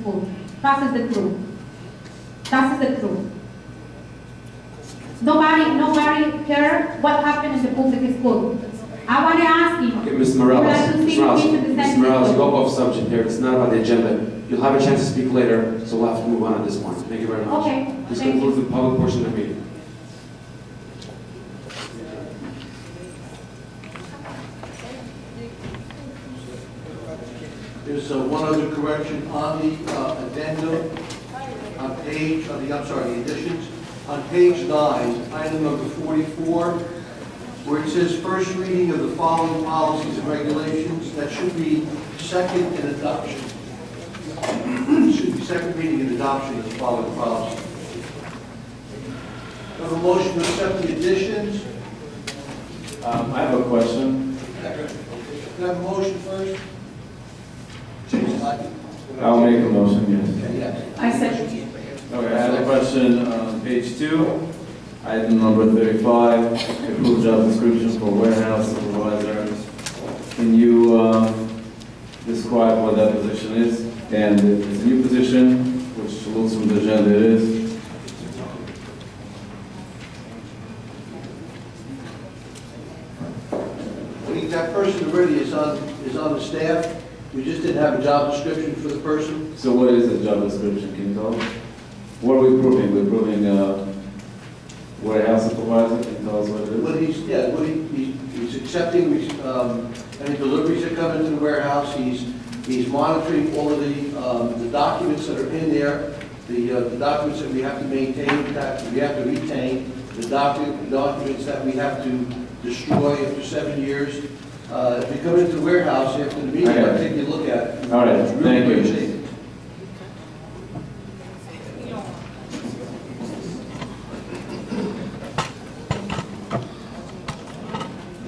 school. Passes the truth. That's the truth. Nobody care what happened in the public school. I want to ask you. Okay, Ms. Morales, Ms. Morales, you go off subject here. It's not about the agenda. You'll have a chance to speak later, so we'll have to move on at this point. Thank you very much. Okay. This concludes the public portion of the meeting. There's one other correction on the addendum, on page, the additions. On page 9, item number 44, where it says first reading of the following policies and regulations, that should be second in adoption. It should be second reading and adoption of the following policies. I have a motion to accept the additions. I have a question. Can I have a motion first? I'll make a motion, yes. Okay, yes. I said. Okay, I have a question on page 2, item number 35, approved job description for warehouse supervisor. Can you describe what that position is? And if it's a new position, which looks from the agenda it is. That person already is on the staff. We just didn't have a job description for the person. So what is the job description? Can you tell us? What are we proving? We're proving warehouse supervisor. Can you tell us what it is? He's accepting any deliveries that come into the warehouse. He's monitoring all of the documents that are in there, the documents that we have to maintain, that we have to retain, the documents that we have to destroy after 7 years. If you come into the warehouse after the meeting, I'll take a look at it. All right, thank you.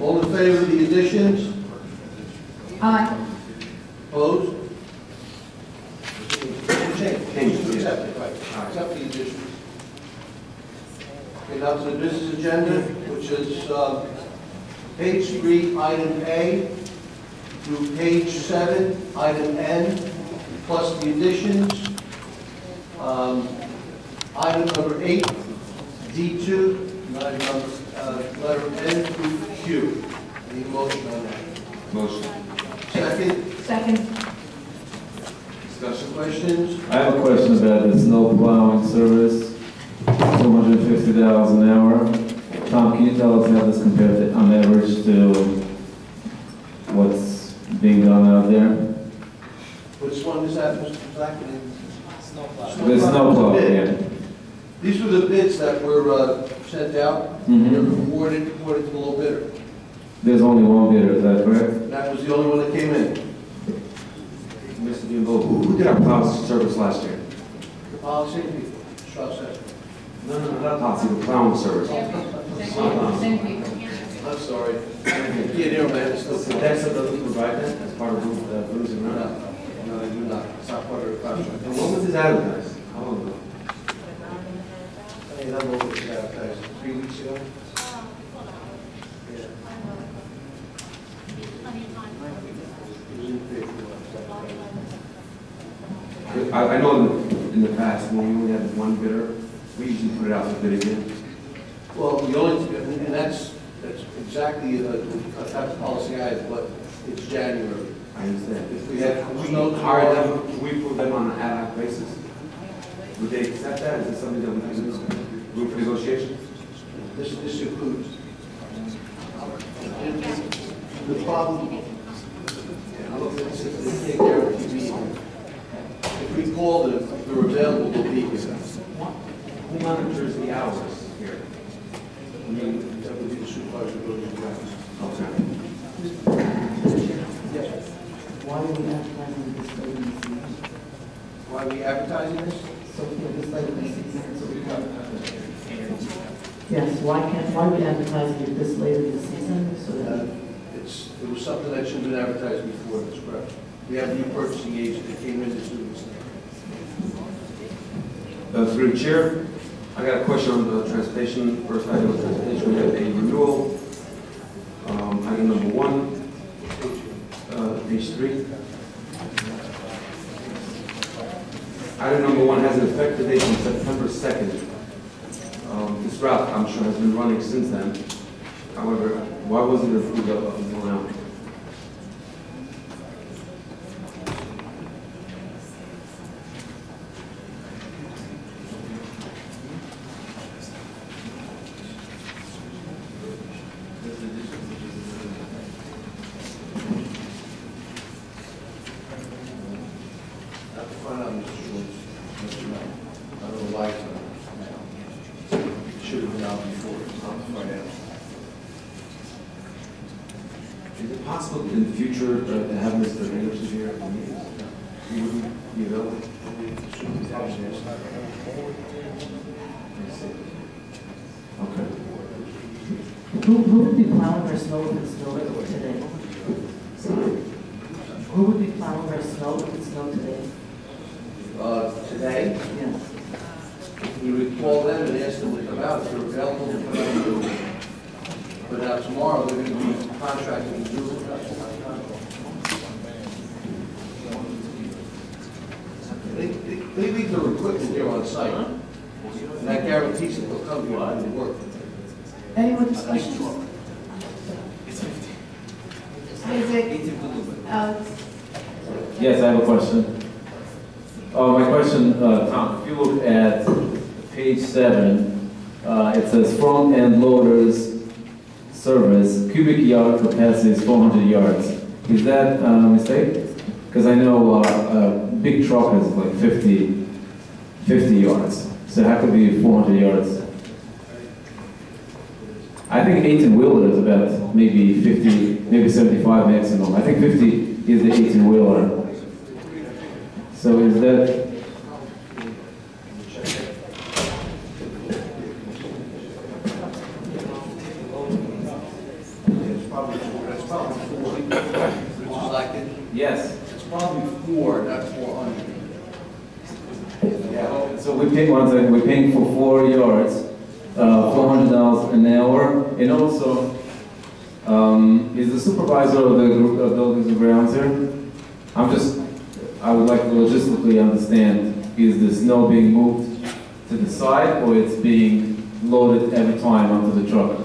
All in favor of the additions? Aye. Opposed? Accept it, right. Accept the additions. Okay, now to the business agenda, which is page 3, item A, through page 7, item N, plus the additions. Item number 8, D2, and item number, letter N through Q. Any motion on that? Motion. Second? Second. Discussion, questions? I have a question about the snow plowing service, $250 an hour. Tom, can you tell us how this compares on average to what's being done out there? Which one is that, Mr. Black? The snow plow, yeah. These were the bids that were sent out. Mhm. They were awarded to the low bidder. There's only one bidder, is that correct? That was the only one that came in. Mr. Bimbo, who did our plow service last year? The policy people, Strauss said. No, not policy, the plowing service. Thank you. I'm sorry. Yeah, never mind. It's So still- Dexter doesn't provide that as part of Blues and Run? No, they do not. It's not part of the contract. And when was this advertised? How long ago? Hey, that was advertised 3 weeks ago. I know in the past, when we only had one bidder, we usually put it out for bid again. Well, the only, and that's exactly the type of policy I have, but it's January. I understand. If we had Can we snow hire tomorrow, them, can we put them on an ad hoc basis? Would they accept that? Is this something that we can do? Room for negotiation? this includes. The problem, they take care of TV. If we call them, if they're available, they'll be here. Who monitors the hours here? I mean, that would be the supervisor of building grounds. Okay. Yes. Why are we advertising this late in the season? Why are we advertising this? So, this late in the season, so we got. Yes, why are we advertising it this late in the season, so that? It was something that should have been advertised before, that's correct. We have a new purchasing agent that came in this week. Through the chair, I got a question on the transportation. First item of transportation, we have a renewal. Item number 1, page 3. Item number 1 has an effective date from September 2nd. This route, I'm sure, has been running since then. However, why wasn't it approved up until now? Find out, Mr. Schwartz. Let you know. I don't know why it's not now. It should have been out before. I'll find out. Is it possible in the future to have Mr. Anderson here at the meetings? He wouldn't be available? Okay. Who would be plowing our snow if it snowed today? Who would be plowing our snow if it snowed today? Today, Yeah. we would call them and ask them to come out if they're available to come out and do it. But now tomorrow, they're going to be contracted to do it. They leave their equipment here on site, and that guarantees that they'll come here and do the work. Any more discussion? Isaac, Yes, I have a question. My question, Tom, if you look at page 7, it says front end loaders service, cubic yard capacity is 400 yards. Is that a mistake? Because I know a big truck has like 50 yards. So how could it be 400 yards? I think 18-wheeler is about maybe 50, maybe 75 maximum. I think 50 is the 18-wheeler. So is that, That's probably 40, which is like it. yes. It's probably 4, not 400. Yeah. So we're paying for 4 yards, $400 an hour, and also, is the supervisor of the group of buildings and grounds here? I would like to logistically understand, is the snow being moved to the side, or it's being loaded every time onto the truck?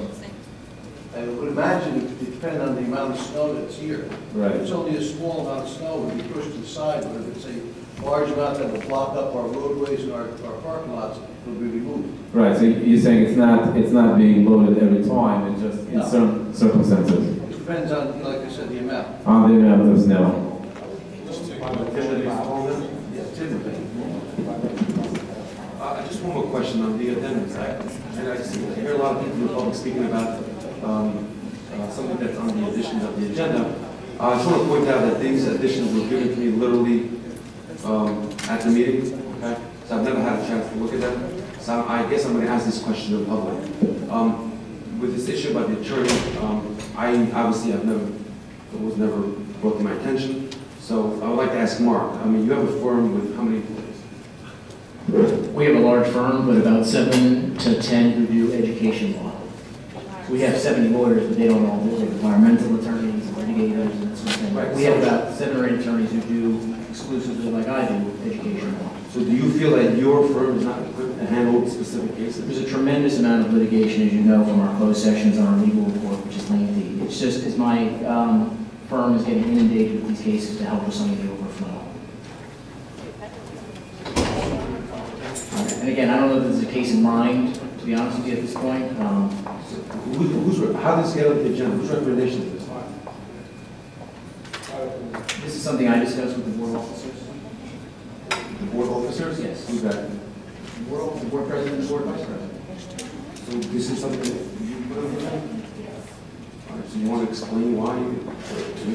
I would imagine it depends on the amount of snow that's here. Right. If it's only a small amount of snow, it would be pushed to the side, but if it's a large amount that will block up our roadways and our parking lots, it'll be removed. Right, so you're saying it's not being loaded every time, it's just in No. certain circumstances? It depends on, like I said, the amount. On the amount of snow. Just one more question on the addendums. I hear a lot of people in the public speaking about something that's on the additions of the agenda. I just want to point out that these additions were given to me literally at the meeting. Okay, so I've never had a chance to look at them. So I guess I'm going to ask this question to the public. With this issue about the attorney, it was never brought to my attention. So I would like to ask Mark. I mean, you have a firm with how many employees? We have a large firm, but about 7 to 10 who do education law. We have 70 lawyers, but they don't all do, like environmental attorneys, litigators, and that sort of thing. Right, We have about 7 or 8 attorneys who do exclusively, like I do, education law. So do you feel that your firm is not equipped to handle specific cases? There's a tremendous amount of litigation, as you know, from our closed sessions on our legal report, which is lengthy. It's just as my firm is getting inundated with these cases to help with some of the overflow. And again, I don't know if there's a case in mind, to be honest with you at this point. How does this get on the agenda? Whose recommendation is this? This is something I discussed with the board officers. The board officers? Yes. Who's that? The board president and the board vice president. So this is something that you put on the agenda? All right, so you want to explain why?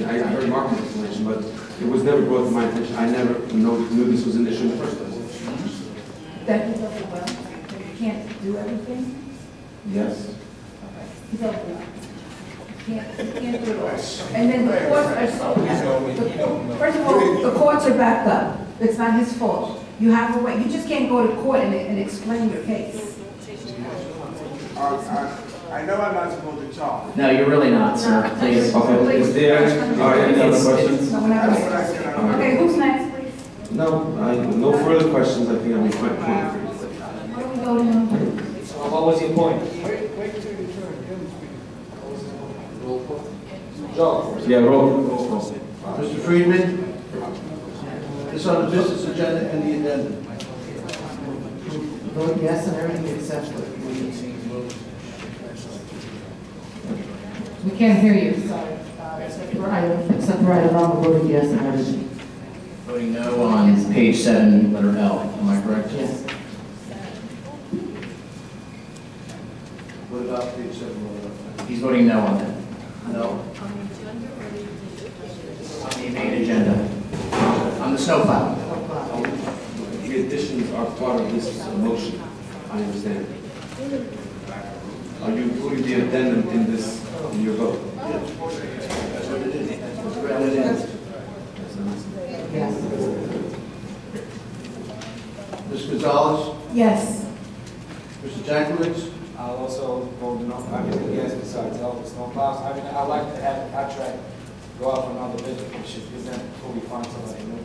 I heard Mark's explanation, but it was never brought to my attention. I never knew this was an issue in the first place. that he's overwhelmed, he can't do everything? Yes. He's overwhelmed. He can't do it all. And then the courts are so, first of all, the courts are backed up. It's not his fault. You have a way, you just can't go to court and explain your case. I know I'm not supposed to talk. No, you're really not, sir. Please. Okay, is there, all right, any other questions? No, we're not That's what I ready. said. Okay, who's next, please? No further questions. I think I'm quite point. What are we voting on? What was your point? Joe? Yeah, roll call. Mr. Friedman? It's on the business agenda and the addendum. Vote yes on everything except for We can't hear you, sorry. except for item number, voted yes on everything. Voting no on page 7, letter L, am I correct? Yes. What about page 7? He's voting no on that, No. on the main agenda, on the snowplow. The additions are part of this motion. I understand. Are you including the addendum in this, in your vote? That's what it is. That's what's read it in. Yes. Ms. Gonzalez? Yes. Mr. Jankowicz? I'll also vote no. I mean, yes, besides help with snowplows. I mean, I like to have the contract go out for another bid, which is present before we find somebody new.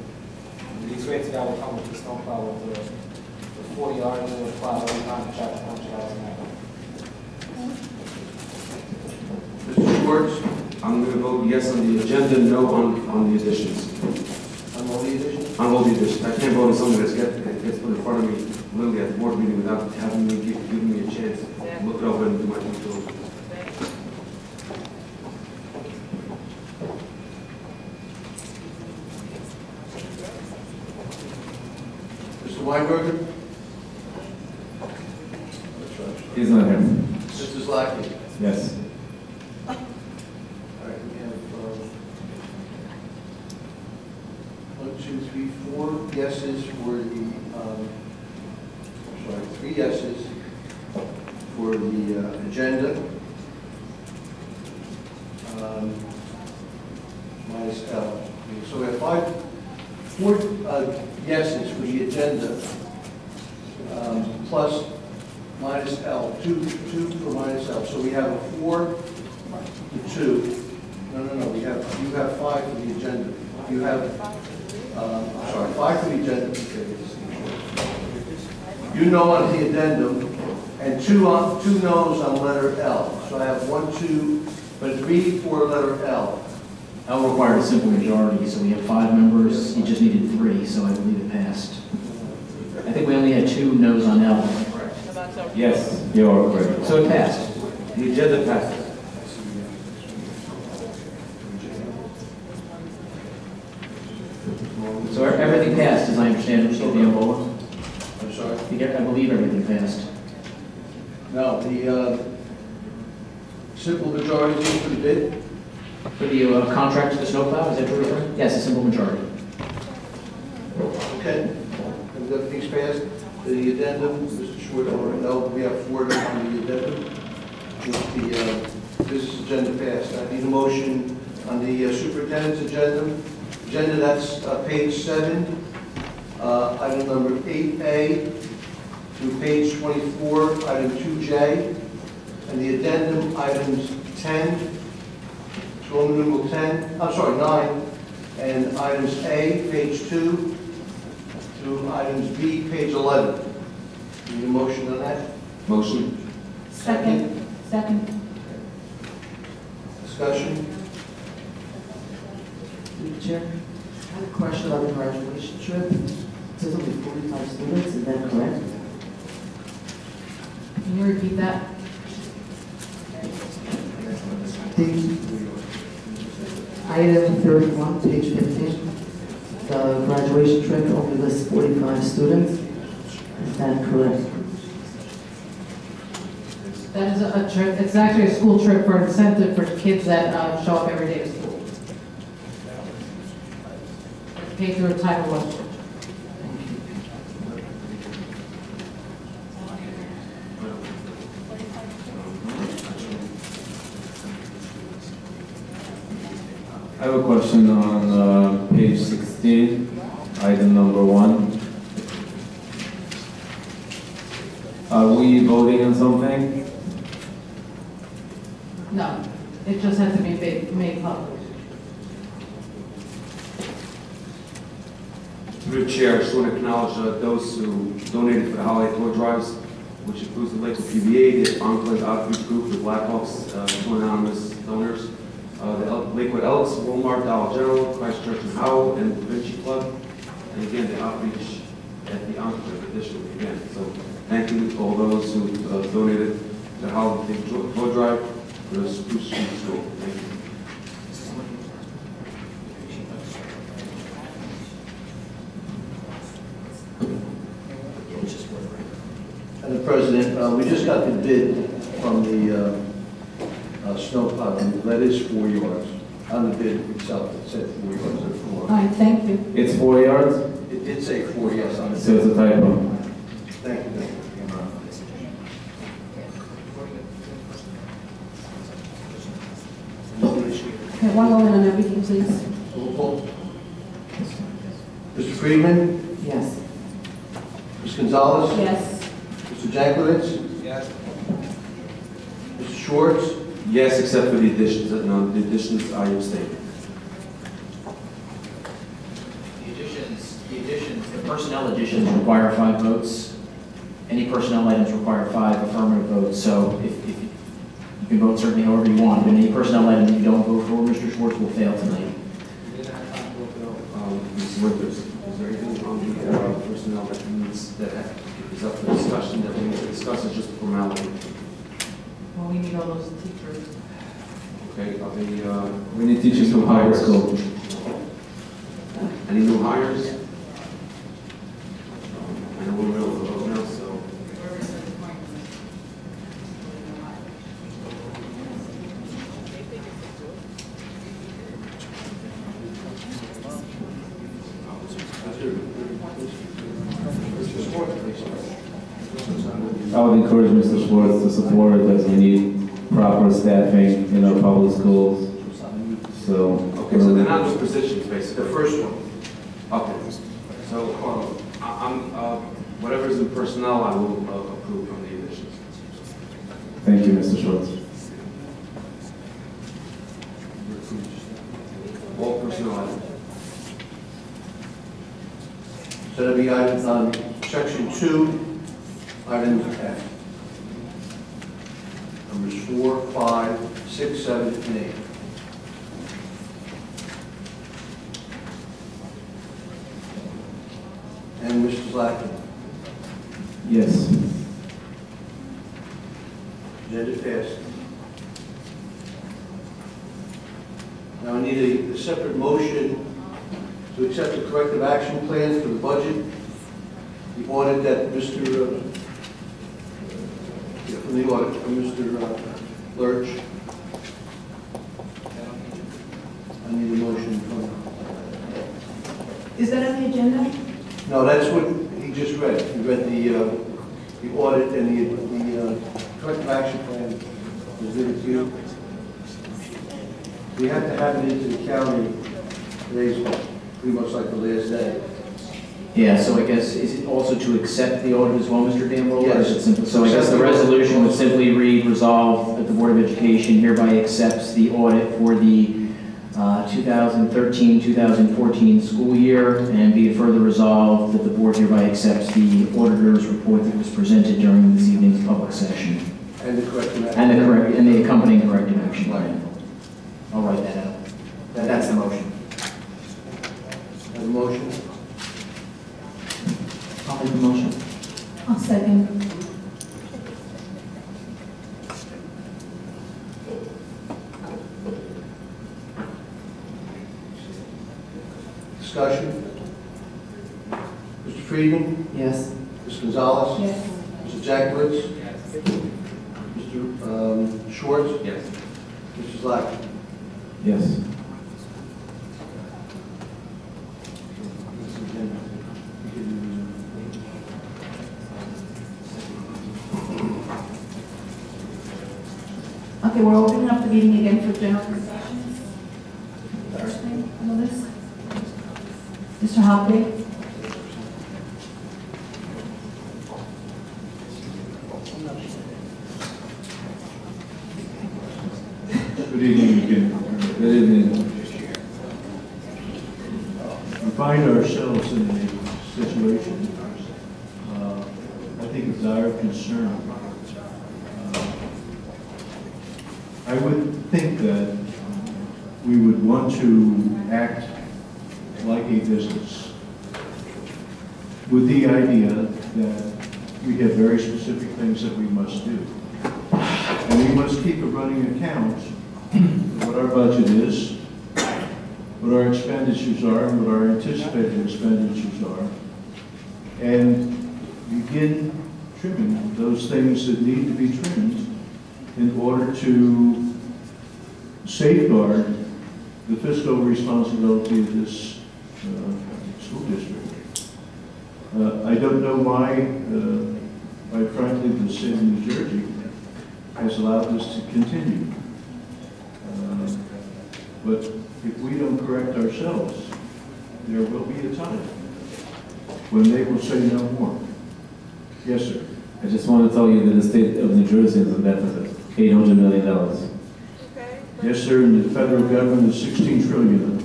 These rates guy will come with the snowplow with the 40 yard and the plow every time to try to $100 an hour. Mr. Schwartz? I'm going to vote yes on the agenda, no on the additions. On all the additions? On all the additions. I can't vote on something that gets put in front of me literally at the board meeting without having me, giving me a chance to look it over and do my due diligence. Mr. Weinberger? He's not here. Mrs. Zlaki? Yes. All right, we have 1, 2, 3, 4 yeses for the, sorry, 3 yeses for the agenda. Minus L. So we have 4 yeses for the agenda, plus minus L, 2 for minus L. So we have a 4 to 2. No, you have 5 for the agenda. You have, sorry, 5 for the agenda. You know on the addendum, and 2 no's on letter L. So I have 1, 2, but 3 for letter L. L required a simple majority, so we have 5 members, he just needed 3, so I believe it passed. I think we only had 2 no's on L. Yes, you are correct. So it passed. The agenda passes. So everything passed, as I understand it, Mr. Diambola? I'm sorry? I believe everything passed. No, the simple majority is for the bid. For the contract to the snowplow, is that what you're referring? Yes, a simple majority. Okay. And everything's passed. The addendum, Mr. Schwartz, no, we have 4 on the addendum. With the business agenda passed. I need a motion on the superintendent's agenda. That's page 7, item number 8A through page 24, item 2J, and the addendum items 10, Roman numeral 10, I'm sorry, 9, and items A, page 2, through items B, page 11. Need a motion on that? Motion. Second. Discussion? Through the chair, I have a question about the graduation trip. It says only 45 students, is that correct? Can you repeat that? Item 31, page 15, the graduation trip only lists 45 students. Is that correct? That is a trip, it's actually a school trip for incentive for kids that show up every day to school. It's paid through a Title I. I have a question on page 16, item number 1. Are we voting on something? No, it just has to be made public. Through the chair, I just want to acknowledge those who donated for the holiday toy drives, which includes the Lakewood PBA, the Onkland Outreach Group, the Blackhawks, two anonymous donors, the Lakewood Elks, Walmart, Dollar General, Christchurch and Howell, and the Da Vinci Club, and again, the outreach at the Onkland edition again. So thank you to all those who donated to the holiday toy drive for the Spruce Street School. Thank you. Madam President, we just got the bid from the snowplow, and that is 4 yards. On the bid itself, it said 4 yards or 4. All right, thank you. It's 4 yards, It did say 4, yes, on the so bid. it's a typo. Thank you. Okay, one moment on everything, please. Roll call. Mr. Friedman? Yes. Ms. Gonzalez? Yes. Mr. Jankovich? Yes. Mr. Schwartz? Yes, except for the additions. No, the additions I abstain. The personnel additions require 5 votes. Any personnel items require 5 affirmative votes. So if you can vote certainly however you want, but any personnel item that you don't vote for, Mr. Schwartz will fail tonight. Ms. Winters, is there anything on the personnel that needs, that is up for discussion that we need to discuss, or just a formality? Well, we need all those teachers. Okay, are they, We need teachers from higher school. any new hires? I know we're real close now, so. I would encourage Mr. Schwartz to support it as we need proper staffing in our public schools. So. Okay, so they're not new positions, basically. The first one. Okay, so, whatever's in personnel, I will approve from the additions. Thank you, Mr. Schwartz. All personnel items. So that'll be items on section 2, item F. Numbers 4, 5, 6, 7, and 8. And Mr. Blackman. Yes. Agenda passed. Now I need a separate motion to accept the corrective action plan for the budget. The audit that Mr. From the audit, from Mr. Lurch. I need a motion from. Is that on the agenda? No, that's what he just read. He read the audit and the corrective action plan was given to you. We have to have it into the county. Today's pretty much like the last day. Yeah, so I guess, is it also to accept the audit as well, Mr. Danville? Yes. Or is it simple? So I guess the resolution would simply read, resolved that the Board of Education hereby accepts the audit for the 2013-2014 school year, and be it further resolved that the board hereby accepts the auditor's report that was presented during this evening's public session. And the corrective action. And the accompanying corrective action plan. I'll write that out. That's the motion. Have a motion? I'll make the motion. I'll second. Discussion? Mr. Friedman? Yes. Ms. Gonzalez? Yes. Mr. Jankovich? Mr. Schwartz? Yes. Mr. Blackman? Yes. Okay, we're opening up the meeting again for general discussions. First thing on the list. Mr. Hopley? Good evening again. Good evening. We find ourselves in a think, of dire concern. I would think that we would want to act like a business with the idea that we have very specific things that we must do. And we must keep a running account of what our budget is, what our expenditures are, and what our anticipated expenditures are, and begin trimming those things that need to be trimmed in order to safeguard the fiscal responsibility of this school district. I don't know why, quite frankly, the state of New Jersey has allowed this to continue. But if we don't correct ourselves, there will be a time when they will say no more. Yes, sir. I just want to tell you that the state of New Jersey is in deficit, $800 million. Yes, sir, and the federal government is $16 trillion.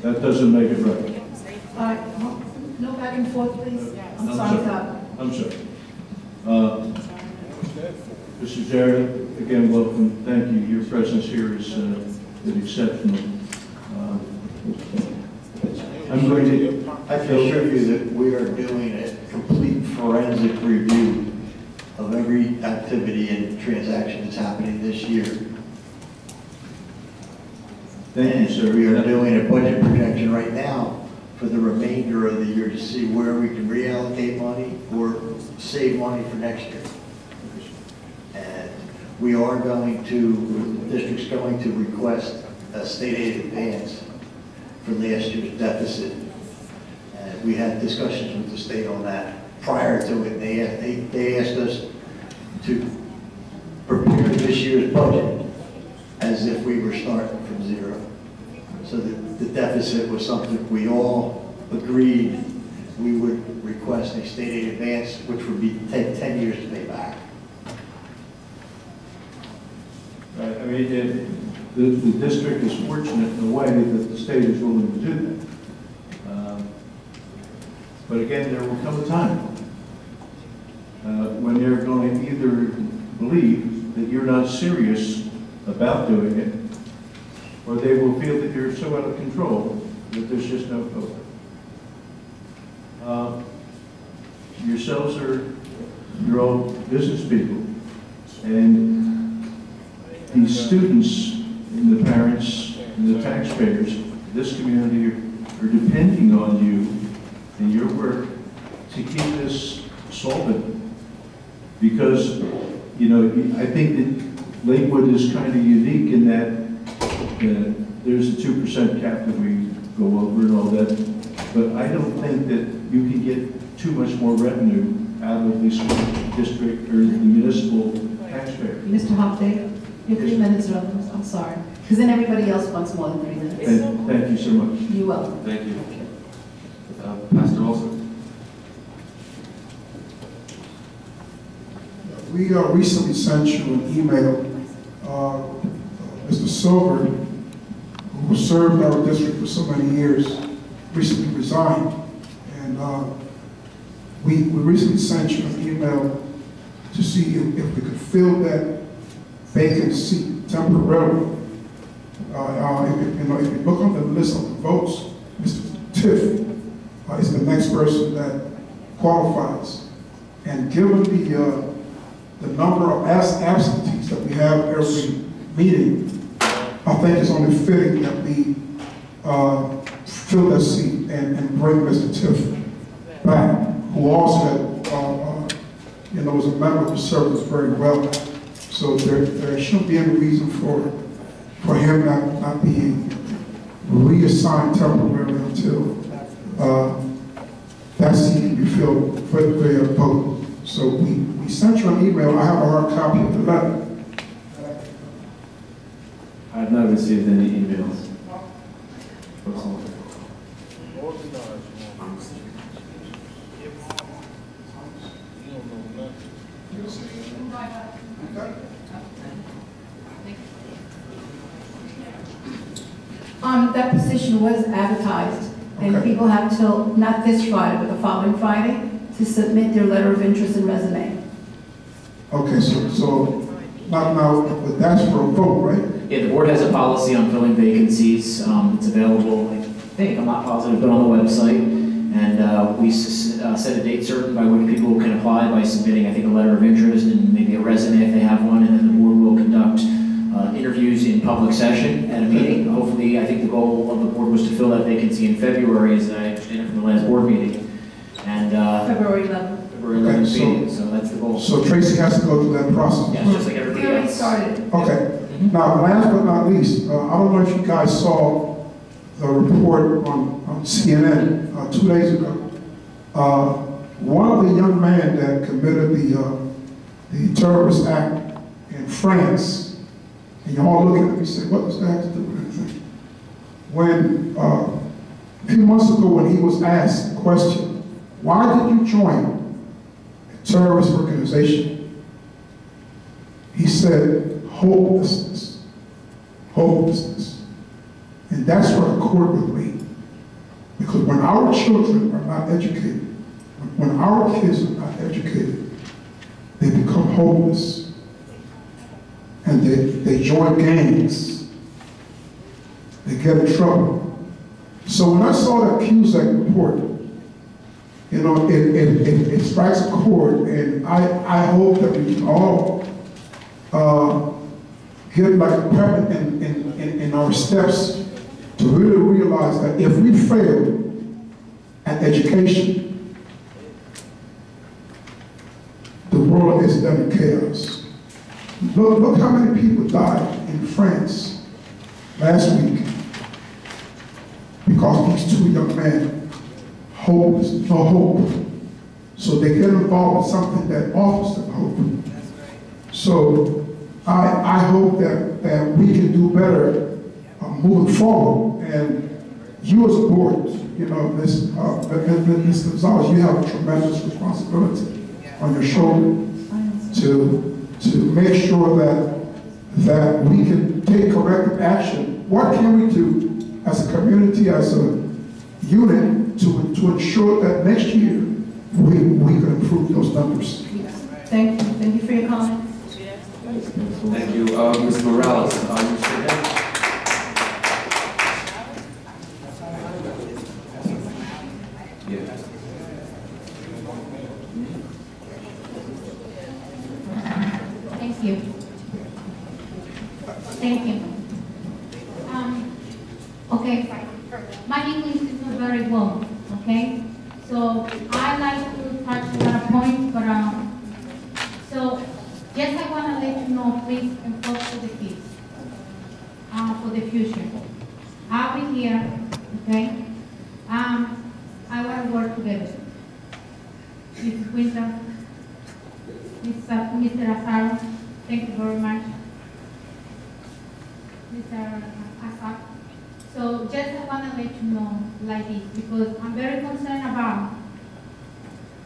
That doesn't make it right. No back and forth, please. I'm sorry, Tom. I'm sorry. Mr. Jarrett, again, welcome. Thank you. Your presence here is exceptional. I'm going to... I can assure you that we are doing a complete forensic review of every activity and transaction that's happening this year. Thank you, sir. We are doing a budget projection right now for the remainder of the year to see where we can reallocate money or save money for next year. And we are going to, the district's going to request a state aid advance for last year's deficit. And we had discussions with the state on that prior to it. They asked us to prepare this year's budget as if we were starting from zero. So the deficit was something we all agreed we would request a state aid advance, which would be take 10 years to pay back. Right. I mean, the district is fortunate in a way that the state is willing to do that. But again, there will come a time when they're going to either believe that you're not serious about doing it, or they will feel that you're so out of control that there's just no hope. Yourselves are, you're all business people, and these students and the parents and the taxpayers of this community are depending on you and your work to keep this solvent. Because, you know, I think that Lakewood is kind of unique in that there's a 2% cap that we go over and all that, but I don't think that you can get too much more revenue out of the school district or the municipal taxpayer. Mr. Hopday, your 3 minutes are up. I'm sorry. Because then everybody else wants more than 3 minutes. Thank you so much. You're welcome. Thank you. Pastor Olson. We recently sent you an email. Mr. Silver, who served our district for so many years, recently resigned. And we recently sent you an email to see if we could fill that vacant seat temporarily. If you look on the list of the votes, Mr. Tiff is the next person that qualifies. And given the number of absentees that we have every meeting, I think it's only fitting that we fill that seat and bring Mr. Tiff back, who also had, was a member who served us very well. So there shouldn't be any reason for him not being reassigned temporarily until that seat can be filled for the vote. So we sent you an email. I have a hard copy of the letter. I have not received any emails. That position was advertised, and people have till, not this Friday, but the following Friday, to submit their letter of interest and resume. Okay, so now, but that's for a vote, right? Yeah, the board has a policy on filling vacancies. It's available, I think, I'm not positive, but on the website. And we set a date certain by which people can apply by submitting, I think, a letter of interest and maybe a resume if they have one. And then the board will conduct interviews in public session at a meeting. Hopefully, I think the goal of the board was to fill that vacancy in February, as I understand it from the last board meeting. And February 11th. February 11th meeting, so that's the goal. So Tracy has to go through that process. Yeah, it's just like everything We already else. started. Okay. Now, last but not least, I don't know if you guys saw the report on CNN 2 days ago. One of the young men that committed the terrorist act in France, and you all look at it and say, what does that have to do with anything? When, a few months ago when he was asked the question, why did you join a terrorist organization? He said, hopelessness. Hopelessness. And that's what accord with me. Because when our children are not educated, when our kids are not educated, they become hopeless. And they join gangs. They get in trouble. So when I saw that Cusack report, you know, it strikes a chord, and I hope that we can all get like a pep in our steps to really realize that if we fail at education, the world is done in chaos. Look how many people died in France last week because these two young men, hopeless, no hope. So they get involved in something that offers them hope. So I hope that we can do better moving forward. And you as a board, you know, Ms. Gonzalez, you have a tremendous responsibility on your shoulder to make sure that we can take corrective action. What can we do as a community, as a unit, to ensure that next year we can improve those numbers? Thank you. Thank you for your comments. Thank you. Ms. Morales, you say that? Yeah. Thank you. Thank you. Okay, fine. My English is not very well, okay? So I like to touch a lot of points, but so just I want to let you know, please, and focus for the kids, for the future. I'll be here, okay? I want to work together. Mrs. Winter, Mr. Azaro, thank you very much. Mr. Asaf. So just I want to let you know like this, because I'm very concerned about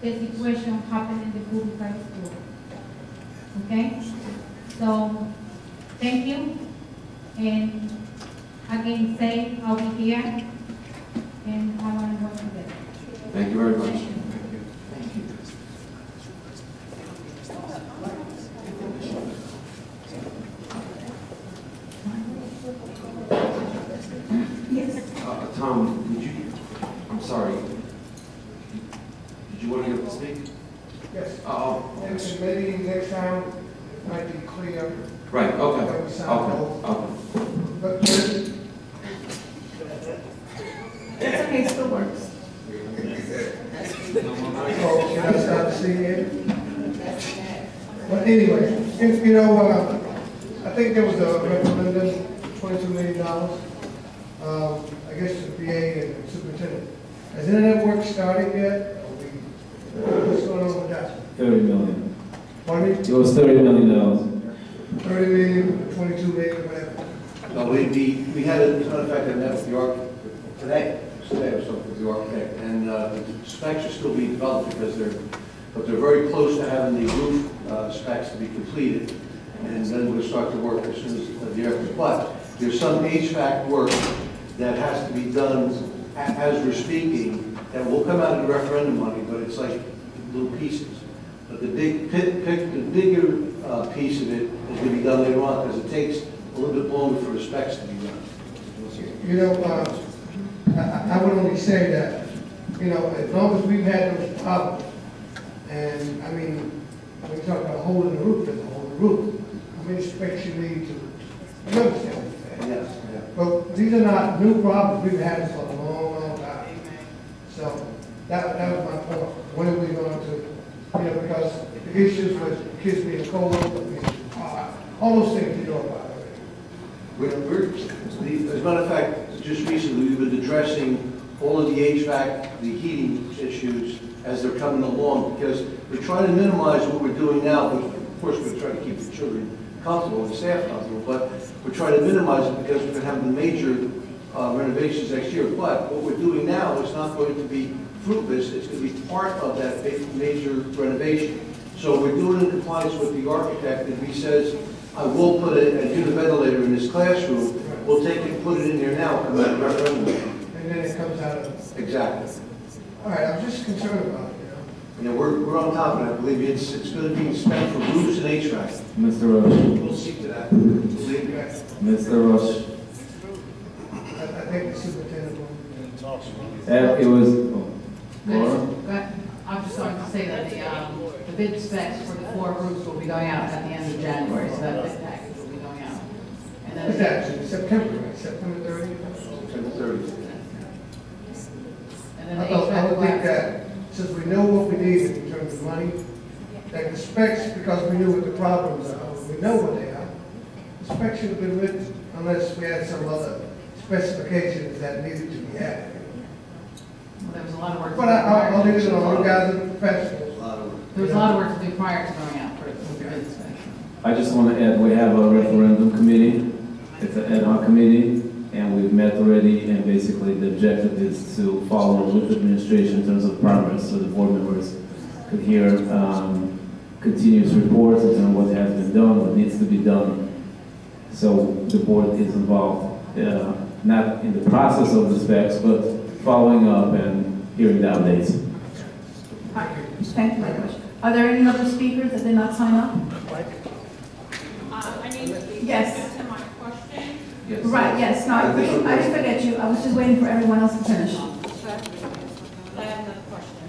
the situation happening in the public high school. Okay? So thank you. And again, say I'll be here and I want to work together. Thank you very much. Tom, could you, I'm sorry, did you want to get up to speak? Yes. Oh. Maybe next time it might be clear. Right, okay. That we sound both. Okay. But It's okay, it still works. oh, should I start to see it? But anyway, you know, I think there was a referendum, $22 million. I guess the PA and superintendent. Has any of that work started yet? What's going on with that? 30 million. Pardon me? It was $30 million. 30 million, 22 million, whatever. No, we had a, in fact, I met with the architect today or something with the architect, and the specs are still being developed because they're very close to having the roof specs to be completed, and then we'll start to work as soon as the air. But there's some HVAC work that has to be done as we're speaking that will come out of the referendum money, but it's like little pieces. But the bigger piece of it is going to be done later on, because it takes a little bit longer for the specs to be done. You know, I would only say that, you know, as long as we've had those problems, and I mean, when you talk about a hole in the roof, there's a hole in the roof. How many specs you need to, you understand what I'm saying? Yes, yeah. But these are not new problems, we've had this for a long, long time. So, that was my point. When are we going to, you know, because the issues with kids being cold, all those things you know about already. As a matter of fact, just recently, we've been addressing all of the HVAC, the heating issues as they're coming along, because we're trying to minimize what we're doing now, but of course we're trying to keep the children comfortable and the staff comfortable, but we're trying to minimize it because we're going to have the major renovations next year. But what we're doing now is not going to be fruitless, it's going to be part of that major renovation. So we're doing it in compliance with the architect. If he says, I will put a unit ventilator in this classroom, we'll take it and put it in there now, come out of referendum. And then it comes out of... Exactly. All right, I'm just concerned about it, you know. Yeah, we're on top of that. Believe me, it's going to be spent for roofs and HVAC. Mr. Roche. We'll see to that. Believe me. Mr. Roche. I think the superintendent will... It was, Laura? I was just going to say that the bid specs for the 4 roofs will be going out at the end of January, so that bid package will be going out. And then What's that, September, right? September 30th? September 30th. And then I the HVAC would will think have- that, since we know what we need in terms of money, that the specs, because we knew what the problems are, we know what they are, the specs should have been written, unless we had some other specifications that needed to be added. Well, there was a lot of work. But I'll leave it on, you guys are professionals. There was a lot of work to do prior to going out for the bid specs. I just want to add, we have a referendum committee. It's an ad hoc committee, and we've met already, and basically the objective is to follow with the administration in terms of progress, so the board members could hear continuous reports in terms of what has been done, what needs to be done. So the board is involved, not in the process of the specs, but following up and hearing the updates. Thank you very much. Are there any other speakers that did not sign up? I need to Yes. answer my question. Yes. Right, yes, no, I didn't forget you. I was just waiting for everyone else to finish. I have another question.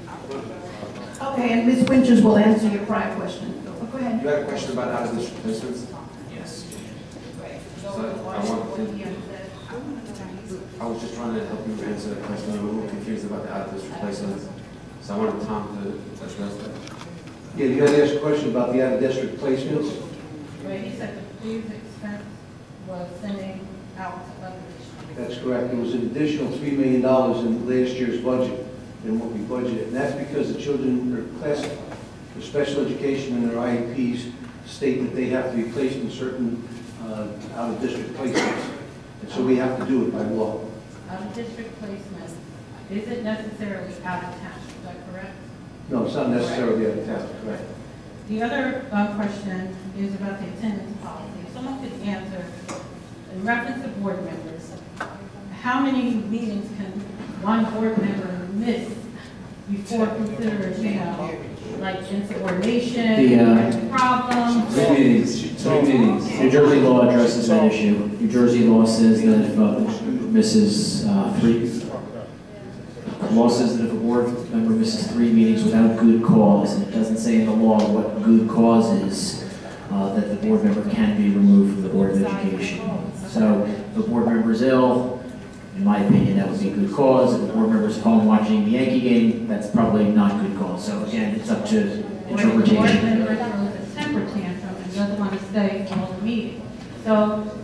Okay, and Ms. Winters will answer your prior question. Go ahead. You had a question about out-of-district placements? Yes. So I was just trying to help you answer that question. I'm a little confused about the out-of-district placements. So I wanted Tom to address that. Yeah, you got to ask a question about the out-of-district placements. Right, he said the fees expense was sending out to other districts. That's correct. There was an additional $3 million in last year's budget than what we budgeted. And that's because the children are classified. For special education and their IEPs state that they have to be placed in certain out-of-district placements. And so we have to do it by law. Out-of-district placement isn't necessarily out of town, is that correct? No, it's not necessarily out of town, correct. The other question is about the attendance policy. If someone could answer, in reference to board members, how many meetings can one board member miss before considered, you know, like insubordination, problems? 3 meetings. 3 meetings. New Jersey law addresses that issue. New Jersey law says that if misses 3, law says that if a board member misses 3 meetings without good cause, and it doesn't say in the law what good cause is, that the board member can be removed from the Board of Education. So if a board member is ill, in my opinion, that would be a good cause. If a board member is home watching the Yankee game, that's probably not good cause. So again, it's up to interpretation. Board member throws a temper tantrum and doesn't want to stay all the meeting. So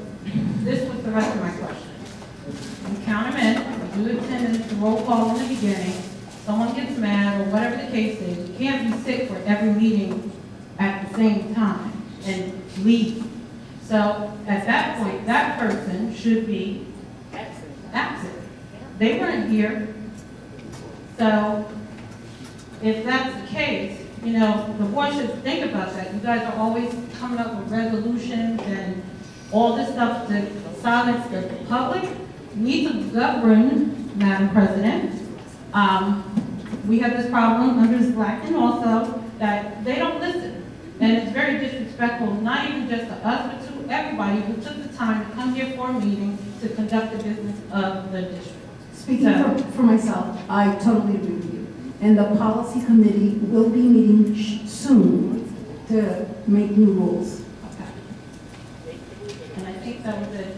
this was the rest of my question. You count them in, you do attendance, roll call in the beginning, someone gets mad or whatever the case is, you can't be sick for every meeting at the same time and leave. So at that point, that person should be absent. They weren't here. So if that's the case, you know, the board should think about that. You guys are always coming up with resolutions and all this stuff to silence the public. You need to govern, Madam President. we have this problem under Blackton also, that they don't listen. And it's very disrespectful, not even just to us, but to everybody who took the time to come here for a meeting to conduct the business of the district. Speaking for myself, I totally agree with you. And the policy committee will be meeting soon to make new rules. And I think that was it.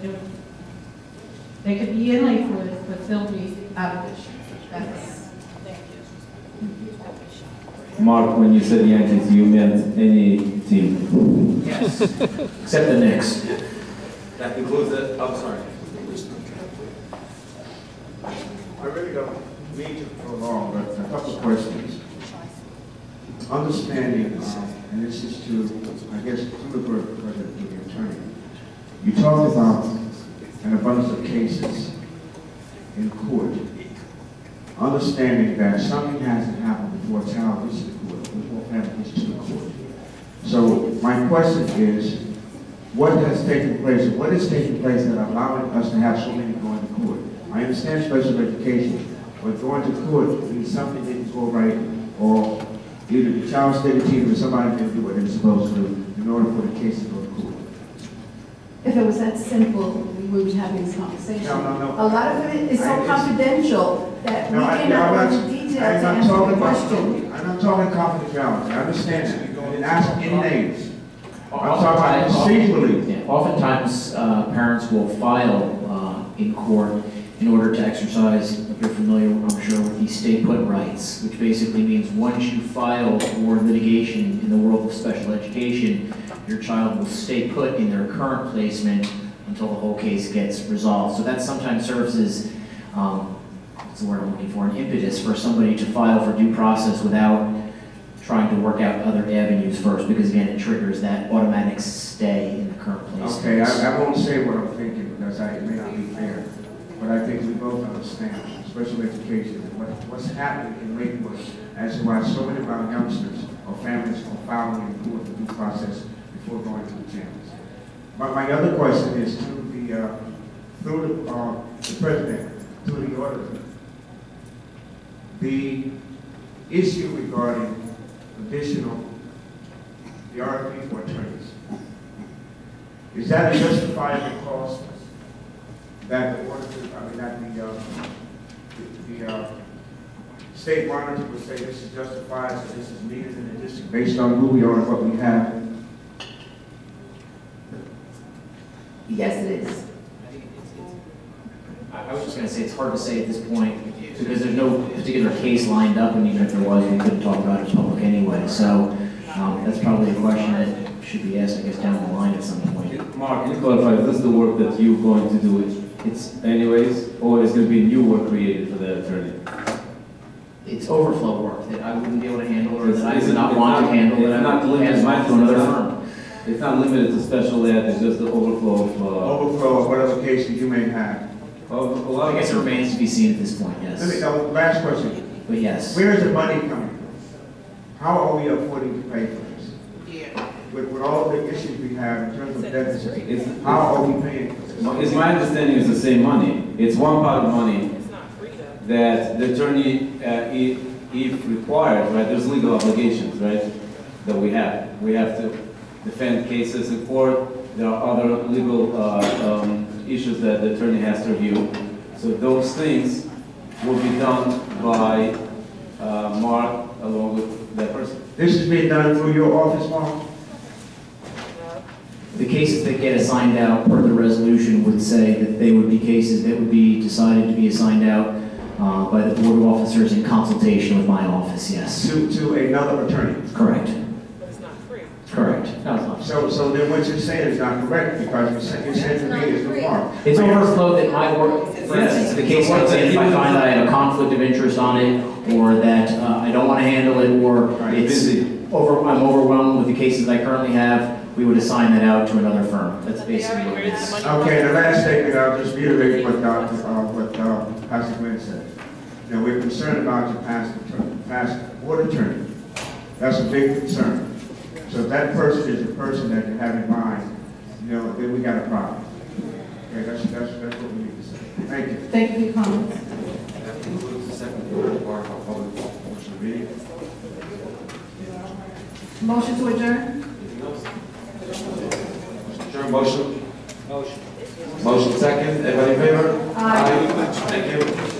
They could be in Lakewood, but still be out of district. That's, thank you. Mark, when you said Yankees, you meant any team? Yes, except the Knicks. That concludes it. I'm sorry. I really don't mean to prolong, but a couple of questions. Understanding, and this is to, I guess, to the attorney. You talked about an abundance of cases in court. Understanding that something hasn't happened before a child gets to the court, before a family gets to the court. So my question is, what has taken place, or what is taking place that allowing us to have so many going to court? I understand special education, but going to court means something didn't go right, or either the child stayed cheated or somebody didn't do what they're supposed to do in order for the case to go to court. If it was that simple, we would be having this conversation. No. A lot of it is so confidential that we cannot go into detail to answer the question. I'm not talking confidentiality. I understand that. I didn't ask any names. I'm talking about procedurally. Yeah, oftentimes, parents will file in court in order to exercise, if you're familiar, I'm sure, with the stay put rights, which basically means once you file for litigation in the world of special education, your child will stay put in their current placement until the whole case gets resolved. So that sometimes serves as, what's the word I'm looking for, an impetus for somebody to file for due process without trying to work out other avenues first, because again, it triggers that automatic stay in the current placement. Okay, I won't say what I'm thinking because it may not be fair, but I think we both understand special education and what's happening in Lakewood as to why so many of our youngsters or families are filing in court for due process before going to the channels. But my other question is to through the president, to the auditor, the issue regarding additional, the RFP for attorneys. Is that a justifiable cost that the auditor, the state monitor would say this is justified, so this is needed in the district based on who we are and what we have? Yes, it is. I was just going to say it's hard to say at this point because there's no particular case lined up, and even if there was, we couldn't talk about it in public anyway. So that's probably a question that should be asked, I guess, down the line at some point. Mark, can you clarify, is this the work that you're going to do? It's anyways, or is going to be new work created for the attorney? It's overflow work that I wouldn't be able to handle, or that I would not want to handle, that I would pass to another firm. It's not limited to special ed, it's just the overflow of... overflow of whatever cases you may have. I guess it remains to be seen at this point, yes. Last question. But yes. Where is the money coming from? How are we affording to pay for this? Yeah. With all the issues we have in terms of deficit, how are we paying for this? It's my understanding it's the same money. It's one part of money that the attorney, if required, right, there's legal obligations, right, that we have. We have to defend cases in court. There are other legal issues that the attorney has to review. So those things will be done by Mark along with that person. This is being done through your office, Mark? The cases that get assigned out per the resolution would say that they would be cases that would be decided to be assigned out by the board of officers in consultation with my office, yes. To another attorney? Correct. But it's not free. Correct. No, it's not. So then what you're saying is not correct because you're saying to me it's for Mark. It's overflow that my work, for instance, the case comes in, if I find that I have a conflict of interest on it, or that I don't want to handle it, or I'm overwhelmed with the cases I currently have, we would assign that out to another firm. That's basically what it is. Okay, the last statement, I'll just reiterate what Pastor Glenn said. You know, we're concerned about your past board attorney. That's a big concern. So if that person is the person that you have in mind, you know, then we got a problem. Okay, that's what we need to say. Thank you. Thank you for your comments. That concludes the second part of our public Ready? Motion to adjourn? Adjourn motion? Motion. Motion second. Everybody in favor? Aye. Thank you.